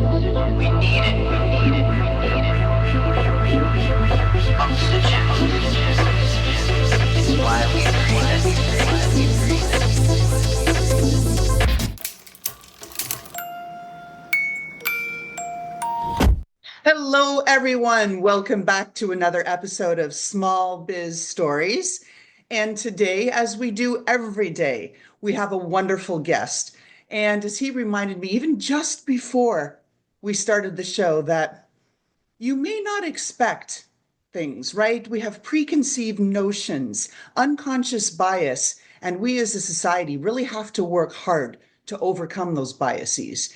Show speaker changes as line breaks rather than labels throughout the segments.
We need it. Oxygen. It's why we breathe. Hello, everyone. Welcome back to another episode of Small Biz Stories. And today, as we do every day, we have a wonderful guest. And as he reminded me, even just before we started the show, that you may not expect things, right? We have preconceived notions, unconscious bias, and we as a society really have to work hard to overcome those biases.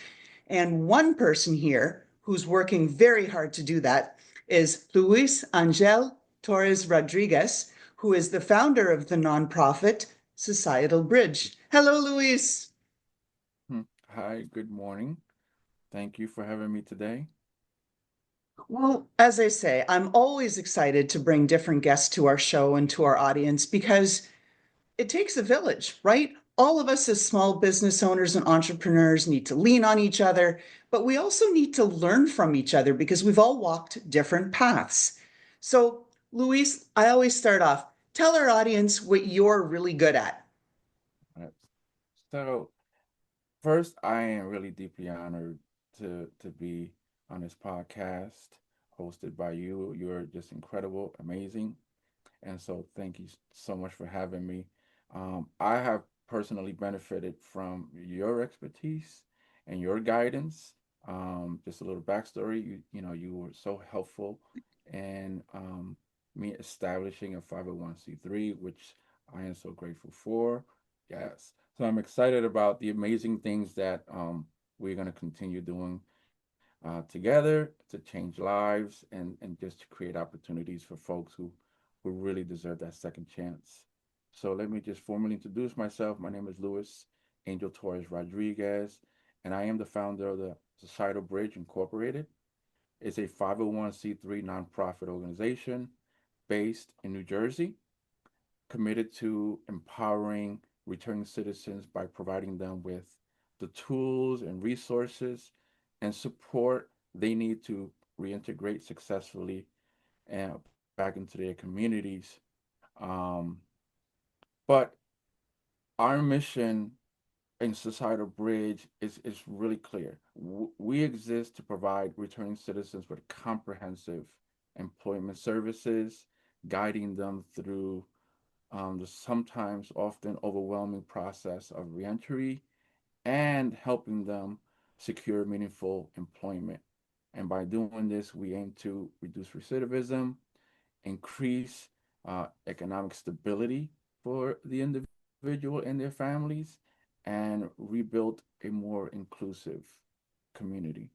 And one person here who's working very hard to do that is Luis Angel Torres Rodriguez, who is the founder of the nonprofit Societal Bridge. Hello, Luis.
Hi, good morning. Thank you for having me today.
Well, as I say, I'm always excited to bring different guests to our show and to our audience because it takes a village, right? All of us as small business owners and entrepreneurs need to lean on each other, but we also need to learn from each other because we've all walked different paths. So, Luis, I always start off, tell our audience what you're really good at.
Uh, So, first, I am really deeply honored to be on this podcast hosted by you. You're just incredible, amazing, and so thank you so much for having me. I have personally benefited from your expertise and your guidance. Just a little backstory, you were so helpful in me establishing a 501(c)(3), which I am so grateful for. Yes. So I'm excited about the amazing things that we're going to continue doing together to change lives and just to create opportunities for folks who really deserve that second chance. So let me just formally introduce myself. My name is Luis Angel Torres Rodriguez, and I am the founder of the Societal Bridge Incorporated. It's a 501(c)(3) nonprofit organization based in New Jersey, committed to empowering returning citizens by providing them with the tools and resources and support they need to reintegrate successfully and back into their communities. Um, but our mission in Societal Bridge is really clear. We exist to provide returning citizens with comprehensive employment services, guiding them through the sometimes often overwhelming process of reentry and helping them secure meaningful employment. And by doing this, we aim to reduce recidivism, increase economic stability for the individual and their families, and rebuild a more inclusive community.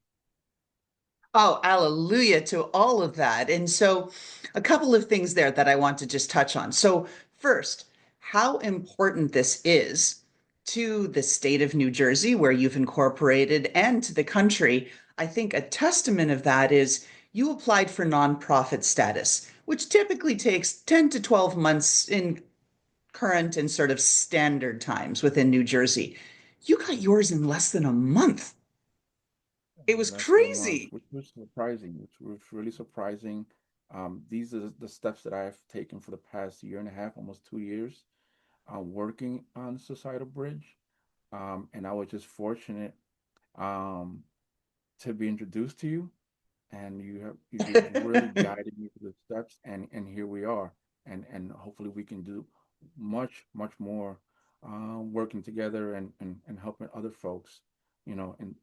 Oh, hallelujah to all of that. And so, a couple of things there that I want to just touch on. So, first, how important this is to the state of New Jersey, where you've incorporated, and to the country. I think a testament of that is you applied for nonprofit status, which typically takes 10 to 12 months in current and sort of standard times within New Jersey. You got yours in less than a month. It was
Less than a month,
crazy.
which was really surprising. These are the steps that I've taken for the past year and a half, almost 2 years, working on Societal Bridge. And I was just fortunate um, to be introduced to you, and you just really guided me through the steps, and here we are, and hopefully we can do much more, working together and helping other folks, and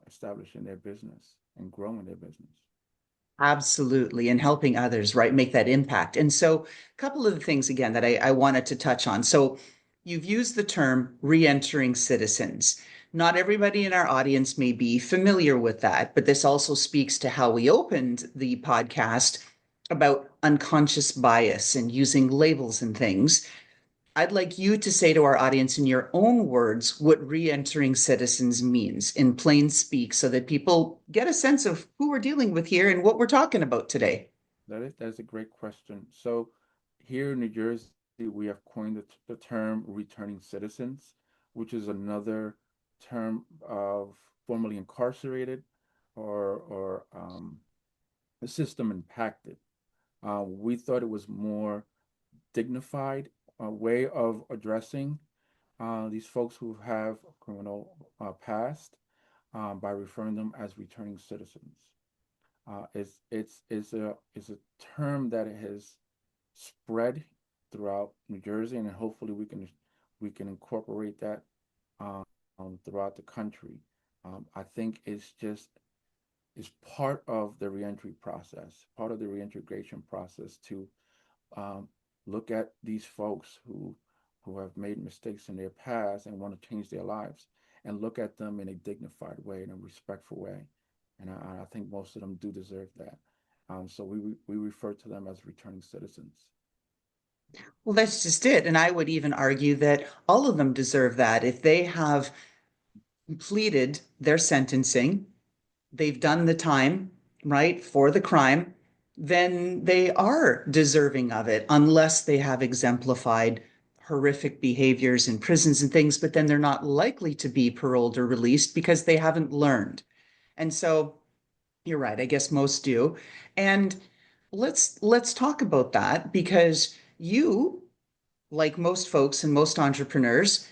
establishing their business and growing their business.
Absolutely. And helping others, right, make that impact. And so, a couple of the things again that I wanted to touch on. So, you've used the term reentering citizens. Not everybody in our audience may be familiar with that, but this also speaks to how we opened the podcast about unconscious bias and using labels and things. I'd like you to say to our audience in your own words what re-entering citizens means in plain speak so that people get a sense of who we're dealing with here and what we're talking about today.
That is a great question. So here in New Jersey, we have coined the term returning citizens, which is another term of formerly incarcerated. or the system impacted. We thought it was more dignified way of addressing these folks who have a criminal past by referring them as returning citizens. It's a term that has spread throughout New Jersey, and hopefully we can incorporate that throughout the country. I think it's part of the reentry process, part of the reintegration process to um, look at these folks who have made mistakes in their past and want to change their lives, and look at them in a dignified way, in a respectful way. And I think most of them do deserve that. So we refer to them as returning citizens.
Well, that's just it. And I would even argue that all of them deserve that. If they have completed their sentencing, they've done the time, right, for the crime, then they are deserving of it, unless they have exemplified horrific behaviors in prisons and things, but then they're not likely to be paroled or released because they haven't learned. And so you're right, I guess most do. And let's talk about that because you, like most folks and most entrepreneurs,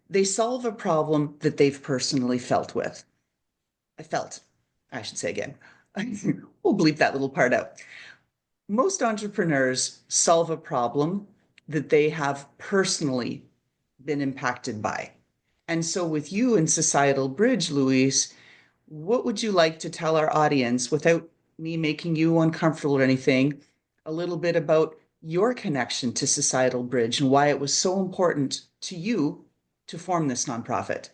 they solve a problem that they've personally felt with. I felt, I should say again. We'll bleep that little part out. Most entrepreneurs solve a problem that they have personally been impacted by. And so, with you in Societal Bridge, Luis, what would you like to tell our audience without me making you uncomfortable or anything, a little bit about your connection to Societal Bridge and why it was so important to you to form this nonprofit?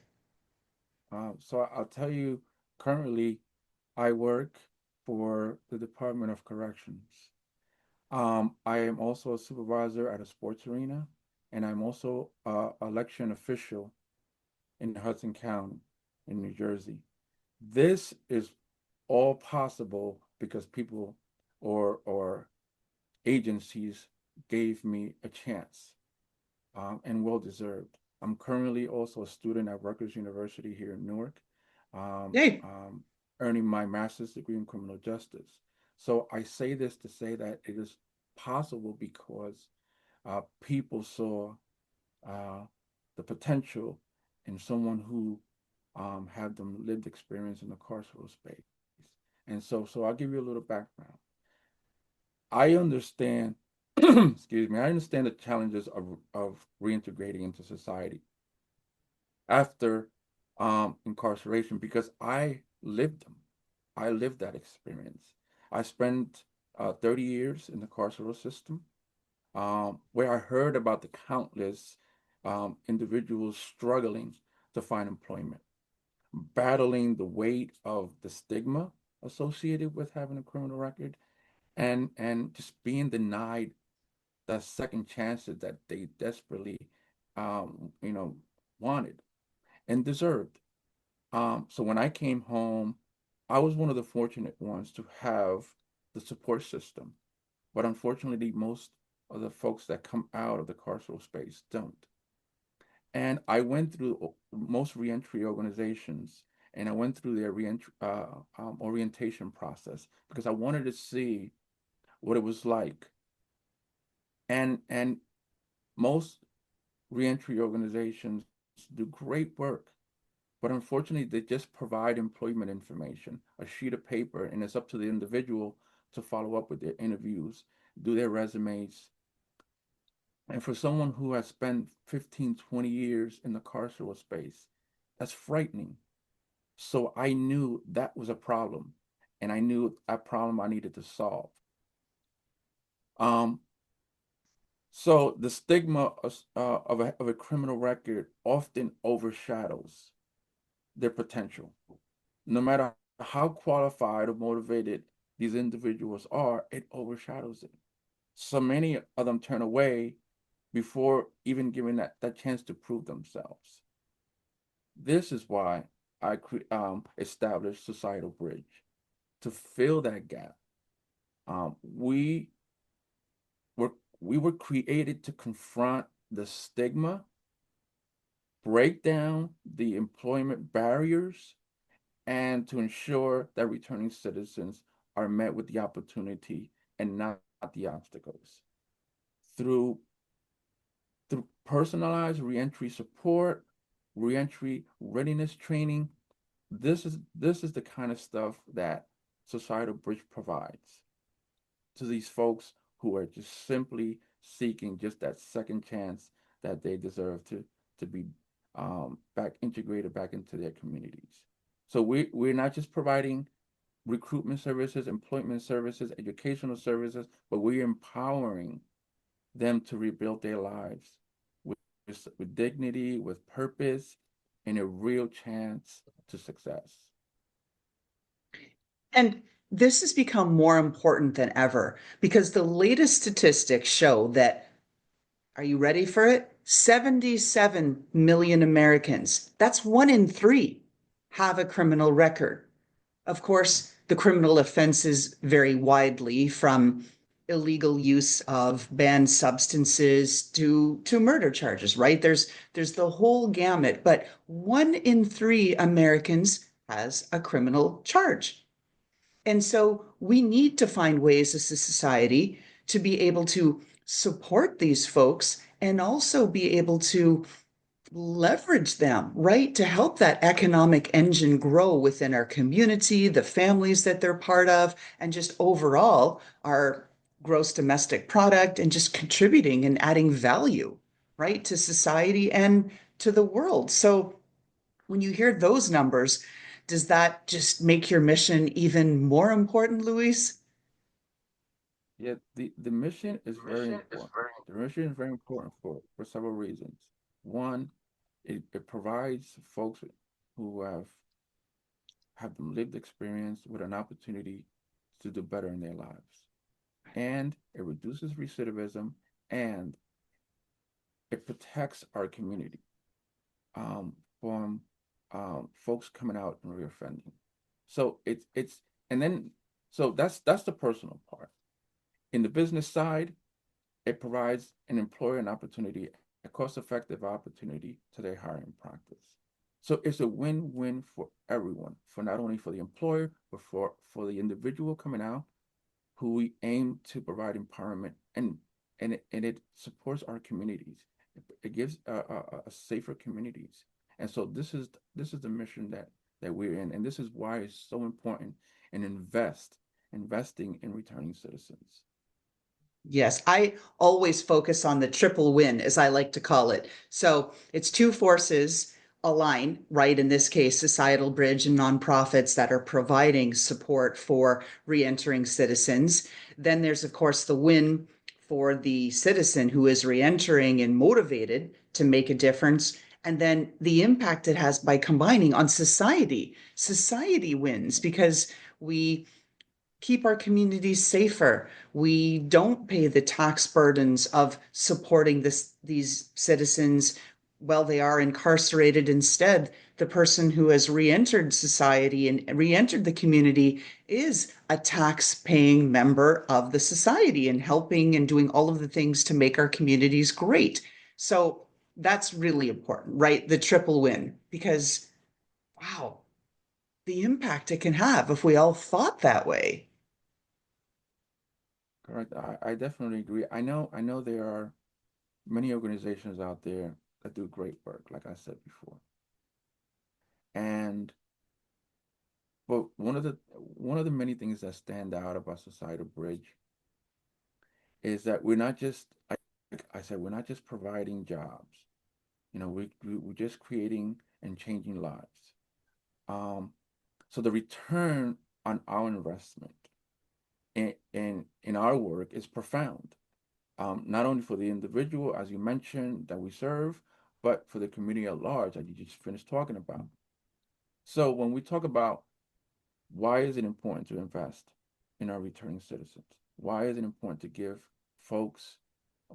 So I'll tell you, currently I work for the Department of Corrections. I am also a supervisor at a sports arena, and I'm also a election official in Hudson County in New Jersey. This is all possible because people or agencies gave me a chance, and well deserved. I'm currently also a student at Rutgers University here in Newark, um,
Yay.
um, earning my master's degree in criminal justice. So I say this to say that it is possible because people saw uh, the potential in someone who had them lived experience in the carceral space. And so I'll give you a little background. I understand, excuse me, I understand the challenges of reintegrating into society after incarceration because I lived them. I lived that experience. I spent 30 years in the carceral system, where I heard about the countless individuals struggling to find employment, battling the weight of the stigma associated with having a criminal record, and just being denied the second chances that they desperately, you know, wanted and deserved. So when I came home, I was one of the fortunate ones to have the support system. But unfortunately, most of the folks that come out of the carceral space don't. And I went through most reentry organizations, and I went through their reentry orientation process because I wanted to see what it was like. And most reentry organizations do great work, but unfortunately, they just provide employment information, a sheet of paper, and it's up to the individual to follow up with their interviews, do their resumes. And for someone who has spent 15, 20 years in the carceral space, that's frightening. So I knew that was a problem, and I knew a problem I needed to solve. Um, so the stigma of a criminal record often overshadows their potential. No matter how qualified or motivated these individuals are, it overshadows it. So many of them turn away before even given that chance to prove themselves. This is why I established Societal Bridge to fill that gap. We we were created to confront the stigma, break down the employment barriers, and to ensure that returning citizens are met with the opportunity and not the obstacles. Through through personalized reentry support, reentry readiness training, this is the kind of stuff that Societal Bridge provides to these folks who are just simply seeking just that second chance that they deserve to be back integrated back into their communities. So we're not just providing recruitment services, employment services, educational services, but we're empowering them to rebuild their lives with, with dignity, with purpose, and a real chance to success.
And this has become more important than ever because the latest statistics show that, are you ready for it? 77 million Americans, that's one in three, have a criminal record. Of course, the criminal offenses vary widely from illegal use of banned substances to murder charges, right? There's the whole gamut, but one in three Americans has a criminal charge. And so we need to find ways as a society to be able to support these folks and also be able to leverage them, right? To help that economic engine grow within our community, the families that they're part of, and just overall our gross domestic product and just contributing and adding value, right, to society and to the world. So when you hear those numbers, does that just make your mission even more important, Luis?
Yet the mission is very important. The mission is very important for several reasons. One, it provides folks who have lived experience with an opportunity to do better in their lives. And it reduces recidivism and it protects our community from folks coming out and reoffending. So it's and then so that's the personal part. In the business side, it provides an employer an opportunity, a cost-effective opportunity to their hiring practice. So it's a win-win for everyone, for not only for the employer, but for the individual coming out, who we aim to provide empowerment and it supports our communities. It gives a safer communities. And so this is the mission that we're in, and this is why it's so important and investing in returning citizens.
Yes, I always focus on the triple win, as I like to call it. So it's two forces align, right? In this case, Societal Bridge and nonprofits that are providing support for reentering citizens. Then there's, of course, the win for the citizen who is reentering and motivated to make a difference. And then the impact it has by combining on society. Society wins because we keep our communities safer. We don't pay the tax burdens of supporting these citizens while they are incarcerated. Instead, the person who has re-entered society and re-entered the community is a tax-paying member of the society and helping and doing all of the things to make our communities great. So that's really important, right? The triple win, because wow, the impact it can have if we all thought that way.
Correct. I definitely agree. I know there are many organizations out there that do great work, like I said before. And but one of the many things that stand out about Societal Bridge is that like I said, we're not just providing jobs. We're just creating and changing lives. Um, so the return on our investment in our work is profound. Not only for the individual, as you mentioned, that we serve, but for the community at large, that you just finished talking about. So when we talk about why is it important to invest in our returning citizens? Why is it important to give folks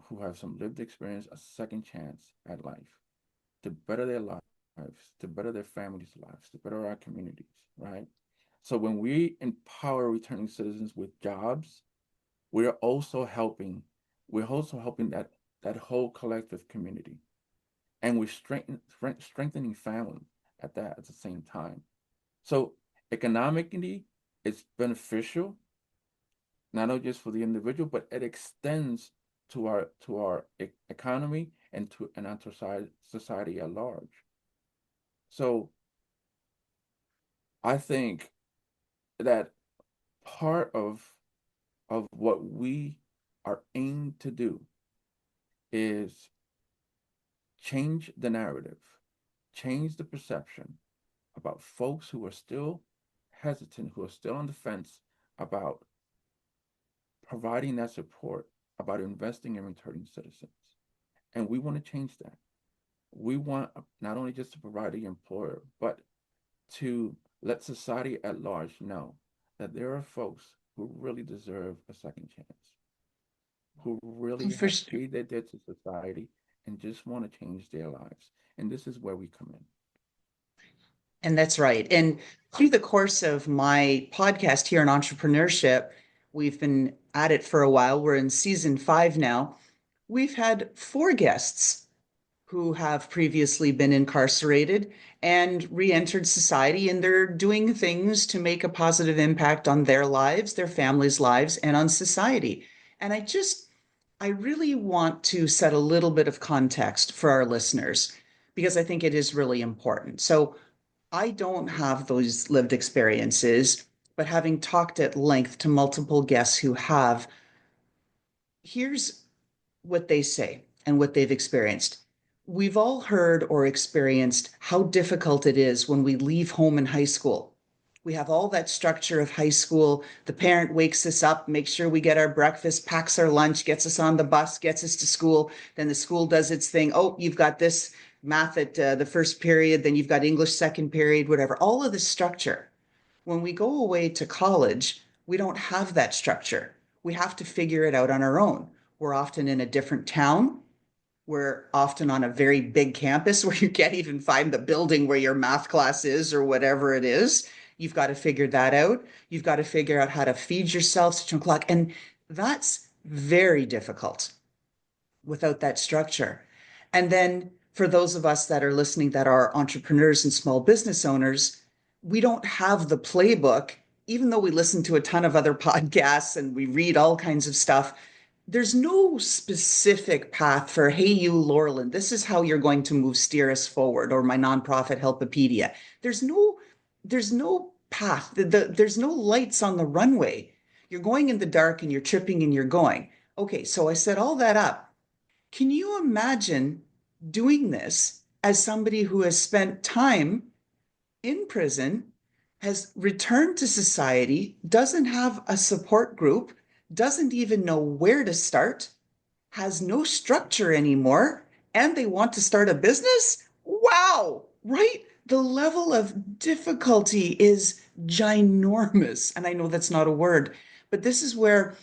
who have some lived experience a second chance at life to better their lives, to better their families' lives, to better our communities, right? So when we empower returning citizens with jobs, we're also helping, we're also helping that whole collective community. And we're strengthening family at the same time. So Economically, it's beneficial not only just for the individual, but it extends to our economy and our society at large. So I think that part of what we are aimed to do is change the narrative, change the perception about folks who are still hesitant, who are still on the fence about providing that support, about investing in returning citizens. And we want to change that. We want not only just to provide the employer, but to let society at large know that there are folks who really deserve a second chance, who really
For
have
sure.
paid their debt to society and just want to change their lives. And this is where we come in.
And that's right. And through the course of my podcast here on entrepreneurship, we've been at it for a while. We're in season 5 now. We've had 4 guests who have previously been incarcerated and re-entered society, and they're doing things to make a positive impact on their lives, their families' lives, and on society. And I really want to set a little bit of context for our listeners because I think it is really important. So I don't have those lived experiences, but having talked at length to multiple guests who have, here's what they say and what they've experienced. We've all heard or experienced how difficult it is when we leave home in high school. We have all that structure of high school. The parent wakes us up, makes sure we get our breakfast, packs our lunch, gets us on the bus, gets us to school. Then the school does its thing. Oh, you've got this math at the first period, then you've got English second period, whatever. All of the structure. When we go away to college, we don't have that structure. We have to figure it out on our own. We're often in a different town. We're often on a very big campus where you can't even find the building where your math class is or whatever it is. You've got to figure that out. You've got to figure out how to feed yourself such o'clock. And that's very difficult without that structure. And then for those of us that are listening that are entrepreneurs and small business owners, we don't have the playbook, even though we listen to a ton of other podcasts and we read all kinds of stuff. There's no specific path for, hey, you, Laurelyn, this is how you're going to move Steer Us Forward or my nonprofit Helpopedia. There's no path. There's no lights on the runway. You're going in the dark and you're tripping and you're going. Okay, so I set all that up. Can you imagine doing this as somebody who has spent time in prison, has returned to society, doesn't have a support group, doesn't even know where to start, has no structure anymore, and they want to start a business? Wow, right? The level of difficulty is ginormous. And I know that's not a word, but this is where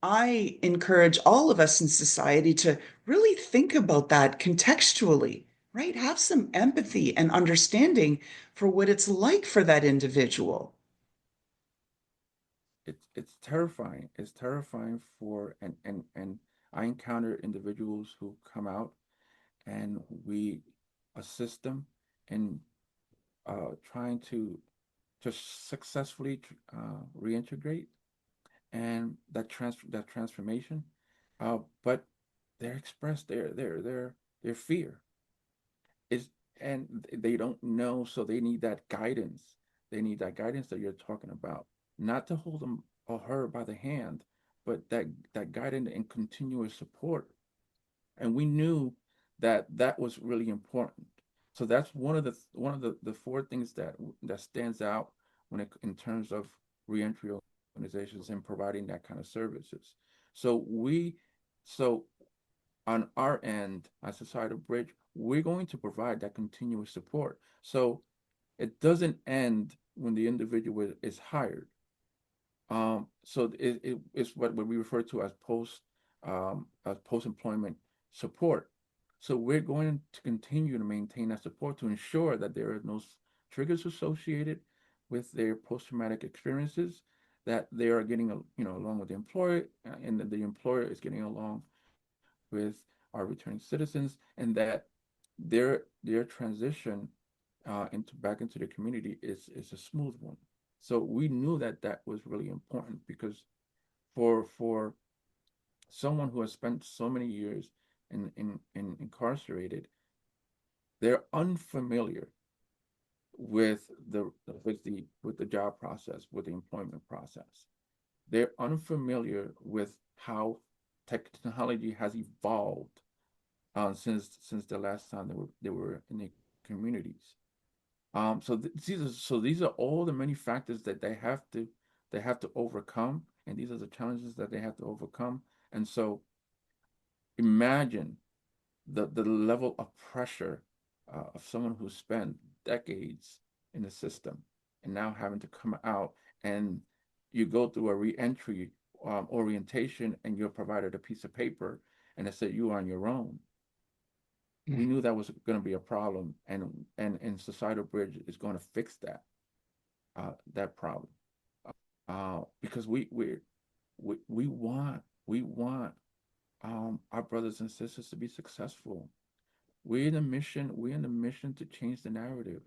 I encourage all of us in society to really think about that contextually, right? Have some empathy and understanding for what it's like for that individual.
It's terrifying. It's terrifying for and I encounter individuals who come out and we assist them in trying to just successfully reintegrate and that transformation. But they express their fear is and they don't know, so they need that guidance. They need that guidance that you're talking about, not to hold them or her by the hand, but that guidance and continuous support. And we knew that that was really important. So that's one of the 4 things that stands out when it in terms of reentry organizations and providing that kind of services. So we so on our end as Societal Bridge, we're going to provide that continuous support. So it doesn't end when the individual is hired. So it's what we refer to as post employment support. So we're going to continue to maintain that support to ensure that there are no triggers associated with their post traumatic experiences, that they are getting along with the employer, and that the employer is getting along with our returning citizens, and that their transition into back into the community is a smooth one. So we knew that that was really important because for someone who has spent so many years in incarcerated, they're unfamiliar with the job process, with the employment process. They're unfamiliar with how technology has evolved since the last time they were in the communities. So these are all the many factors that they have to overcome, and these are the challenges that they have to overcome. And so imagine the level of pressure of someone who spent decades in the system and now having to come out, and you go through a reentry orientation, and you're provided a piece of paper and it said you are on your own. We knew that was going to be a problem, and Societal Bridge is going to fix that problem, because we want our brothers and sisters to be successful. We're in the mission to change the narrative,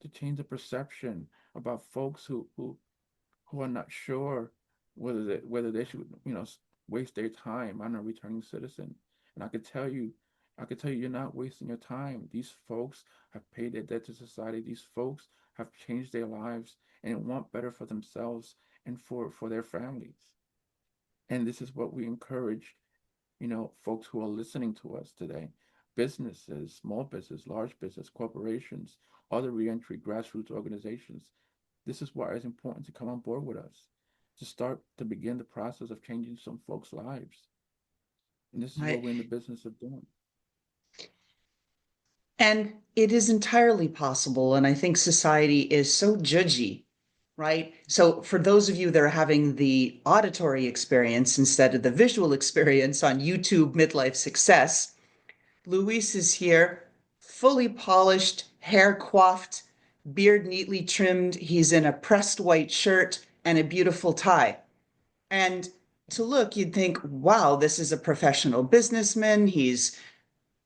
to change the perception about folks who are not sure whether they should, waste their time on a returning citizen. And I could tell you, you're not wasting your time. These folks have paid their debt to society. These folks have changed their lives and want better for themselves and for their families. And this is what we encourage, folks who are listening to us today: businesses, small business, large business, corporations, other reentry grassroots organizations. This is why it's important to come on board with us, to begin the process of changing some folks' lives. And this is what
Right.
we're in the business of doing.
And it is entirely possible. And I think society is so judgy, right? So, for those of you that are having the auditory experience instead of the visual experience on YouTube Midlife Success, Luis is here, fully polished, hair coiffed, beard neatly trimmed. He's in a pressed white shirt and a beautiful tie. And to look, you'd think, wow, this is a professional businessman. He's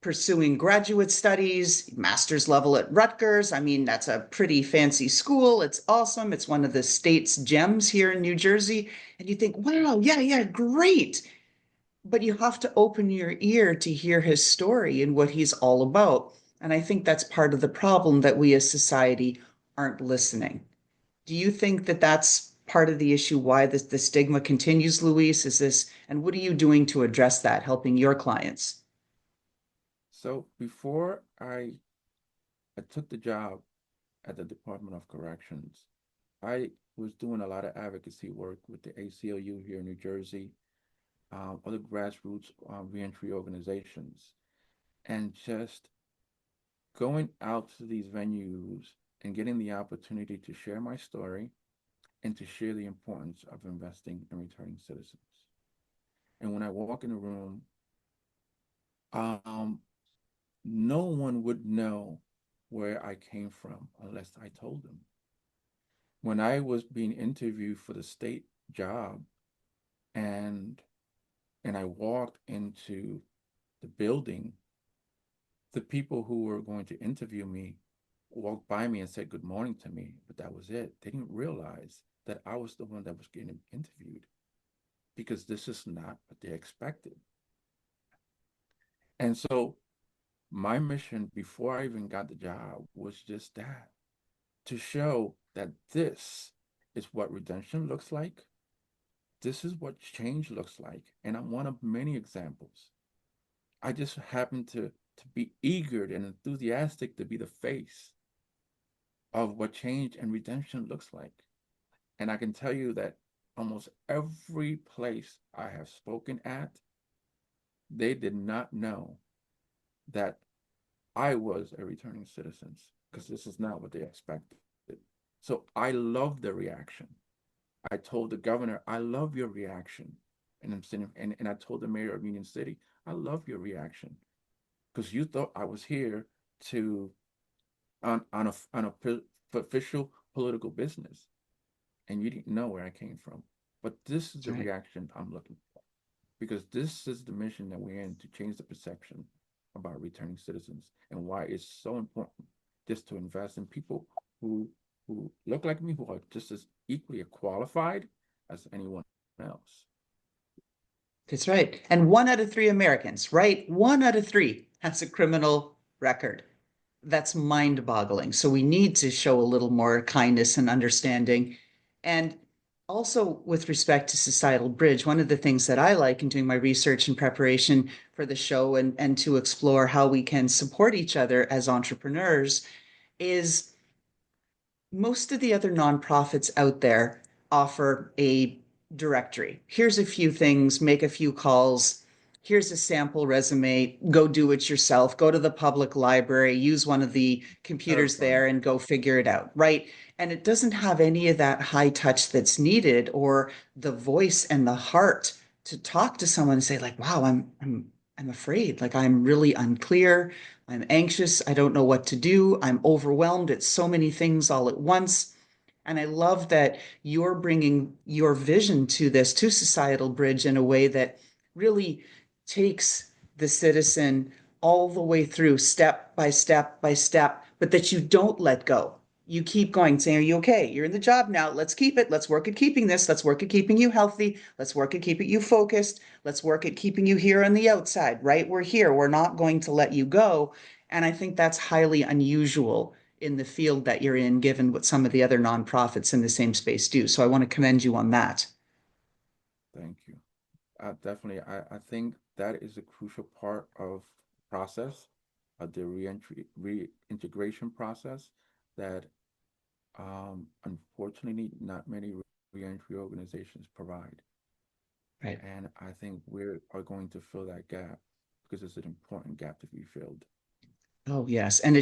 pursuing graduate studies, master's level at Rutgers. I mean, that's a pretty fancy school. It's awesome. It's one of the state's gems here in New Jersey. And you think, wow, yeah, yeah, great. But you have to open your ear to hear his story and what he's all about. And I think that's part of the problem, that we as society aren't listening. Do you think that that's part of the issue, why the stigma continues, Luis? Is this, and what are you doing to address that, helping your clients?
So before I took the job at the Department of Corrections, I was doing a lot of advocacy work with the ACLU here in New Jersey, other grassroots reentry organizations, and just going out to these venues and getting the opportunity to share my story and to share the importance of investing in returning citizens. And when I walk in the room, um, no one would know where I came from unless I told them. When I was being interviewed for the state job, and and I walked into the building, the people who were going to interview me walked by me and said good morning to me, but that was it. They didn't realize that I was the one that was getting interviewed, because this is not what they expected. And so my mission before I even got the job was just that, to show that this is what redemption looks like. This is what change looks like. And I'm one of many examples. I just happen to be eager and enthusiastic to be the face of what change and redemption looks like. And I can tell you that almost every place I have spoken at, they did not know that I was a returning citizen, because this is not what they expected. So I love the reaction. I told the governor, I love your reaction. And I'm sitting, and I told the mayor of Union City, I love your reaction, because you thought I was here to on a official political business, and you didn't know where I came from. But this is
That's
the
right.
reaction I'm looking for, because this is the mission that we're in, to change the perception about returning citizens, and why it's so important just to invest in people who who look like me, who are just as equally qualified as anyone else.
That's right. And 1 out of 3 Americans, right? 1 out of 3 has a criminal record. That's mind-boggling. So we need to show a little more kindness and understanding. And also with respect to Societal Bridge, one of the things that I like in doing my research and preparation for the show and to explore how we can support each other as entrepreneurs is most of the other nonprofits out there offer a directory. Here's a few things, make a few calls. Here's a sample resume. Go do it yourself. Go to the public library, use one of the computers there
Terrifying.
and go figure it out, right? And it doesn't have any of that high touch that's needed or the voice and the heart to talk to someone and say like, "Wow, I'm afraid. Like I'm really unclear. I'm anxious. I don't know what to do. I'm overwhelmed. It's so many things all at once." And I love that you're bringing your vision to this, to Societal Bridge, in a way that really takes the citizen all the way through, step by step by step, but that you don't let go. You keep going, saying, "Are you okay? You're in the job now. Let's keep it. Let's work at keeping this. Let's work at keeping you healthy. Let's work at keeping you focused. Let's work at keeping you here on the outside, right? We're here. We're not going to let you go." And I think that's highly unusual in the field that you're in, given what some of the other nonprofits in the same space do. So I want to commend you on that.
Thank you. Definitely, I think that is a crucial part of the process, of the reintegration process that unfortunately not many reentry organizations provide.
Right.
And I think we are going to fill that gap because it's an important gap to be filled.
Oh, yes. And I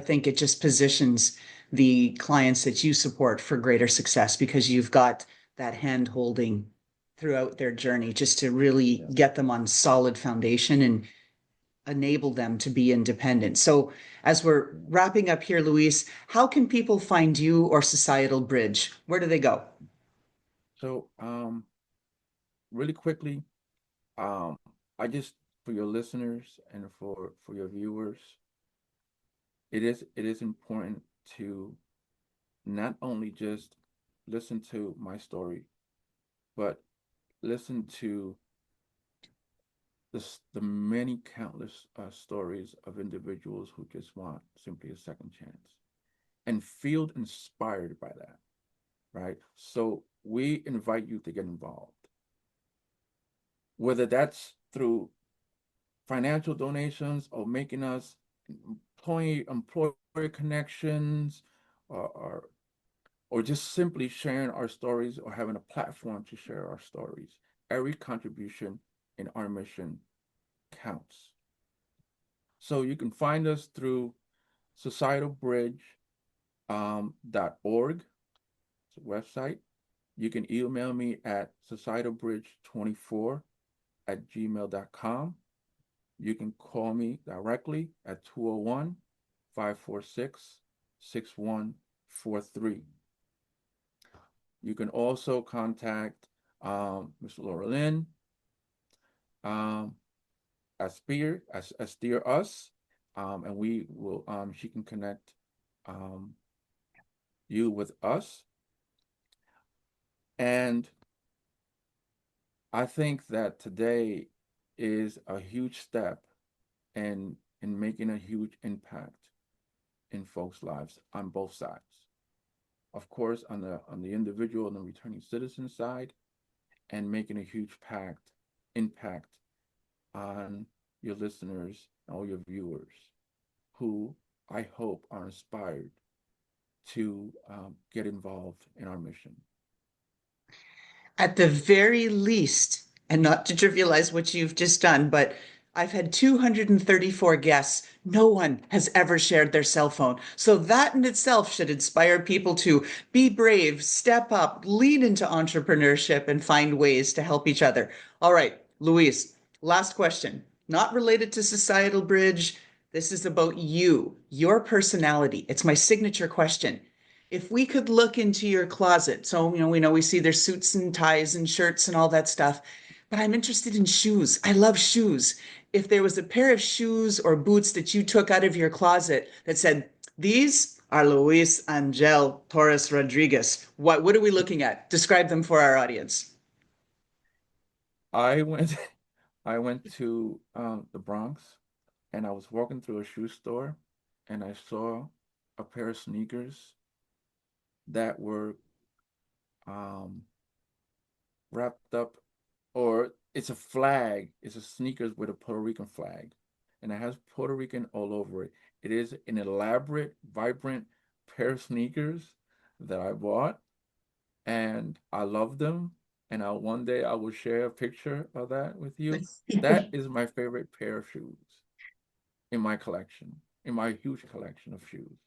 think it just positions the clients that you support for greater success because you've got that hand holding throughout their journey just to really
Yes.
get them on solid foundation and enable them to be independent. So, as we're wrapping up here, Luis, how can people find you or Societal Bridge? Where do they go?
So, really quickly, um, I just for your listeners and for your viewers, it is important to not only just listen to my story, but listen to the many countless stories of individuals who just want simply a second chance and feel inspired by that, right? So we invite you to get involved, whether that's through financial donations or making us employer connections or or just simply sharing our stories or having a platform to share our stories. Every contribution in our mission counts. So you can find us through societalbridge.org, it's a website. You can email me at societalbridge24@gmail.com. You can call me directly at 201-546-6143. You can also contact Ms. Laura Lynn um, as Steer Us, and we will she can connect um, you with us. And I think that today is a huge step in making a huge impact in folks' lives on both sides. Of course, on the individual and the returning citizen side, and making a huge impact on your listeners and all your viewers who I hope are inspired to get involved in our mission.
At the very least, and not to trivialize what you've just done, but I've had 234 guests. No one has ever shared their cell phone. So that in itself should inspire people to be brave, step up, lean into entrepreneurship, and find ways to help each other. All right, Luis, last question. Not related to Societal Bridge. This is about you, your personality. It's my signature question. If we could look into your closet, so we know we see there's suits and ties and shirts and all that stuff, but I'm interested in shoes. I love shoes. If there was a pair of shoes or boots that you took out of your closet that said, "These are Luis Angel Torres Rodriguez. What are we looking at? Describe them for our audience.
I went I went to the Bronx and I was walking through a shoe store and I saw a pair of sneakers that were um wrapped up, or it's a flag. It's a sneakers with a Puerto Rican flag, and it has Puerto Rican all over it. It is an elaborate, vibrant pair of sneakers that I bought, and I love them. And one day I will share a picture of that with you. That is my favorite pair of shoes in my collection, in my huge collection of shoes.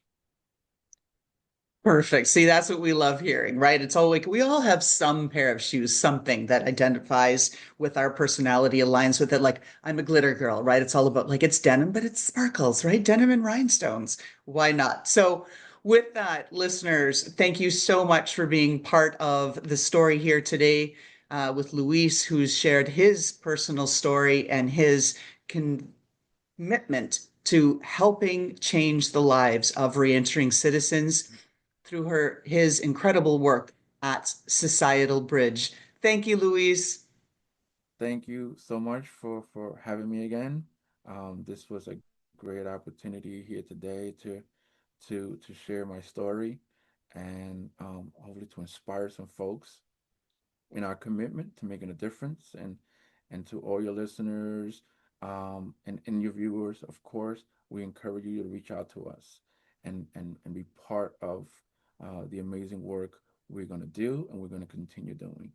Perfect. See, that's what we love hearing, right? It's all like we all have some pair of shoes, something that identifies with our personality, aligns with it. Like I'm a glitter girl, right? It's all about like it's denim, but it's sparkles, right? Denim and rhinestones. Why not? So, with that, listeners, thank you so much for being part of the story here today with Luis, who's shared his personal story and his commitment to helping change the lives of reentering citizens through his incredible work at Societal Bridge. Thank you, Louise.
Thank you so much for having me again. This was a great opportunity here today to share my story and hopefully to inspire some folks in our commitment to making a difference, and to all your listeners and your viewers, of course, we encourage you to reach out to us and be part of the amazing work we're going to do and we're going to continue doing.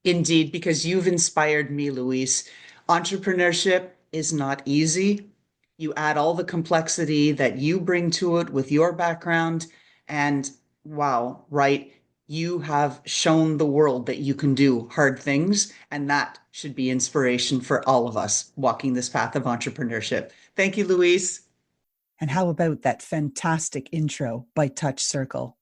Indeed, because you've inspired me, Luis. Entrepreneurship is not easy. You add all the complexity that you bring to it with your background, and wow, right? You have shown the world that you can do hard things, and that should be inspiration for all of us walking this path of entrepreneurship. Thank you, Luis. And how about that fantastic intro by Touch Circle?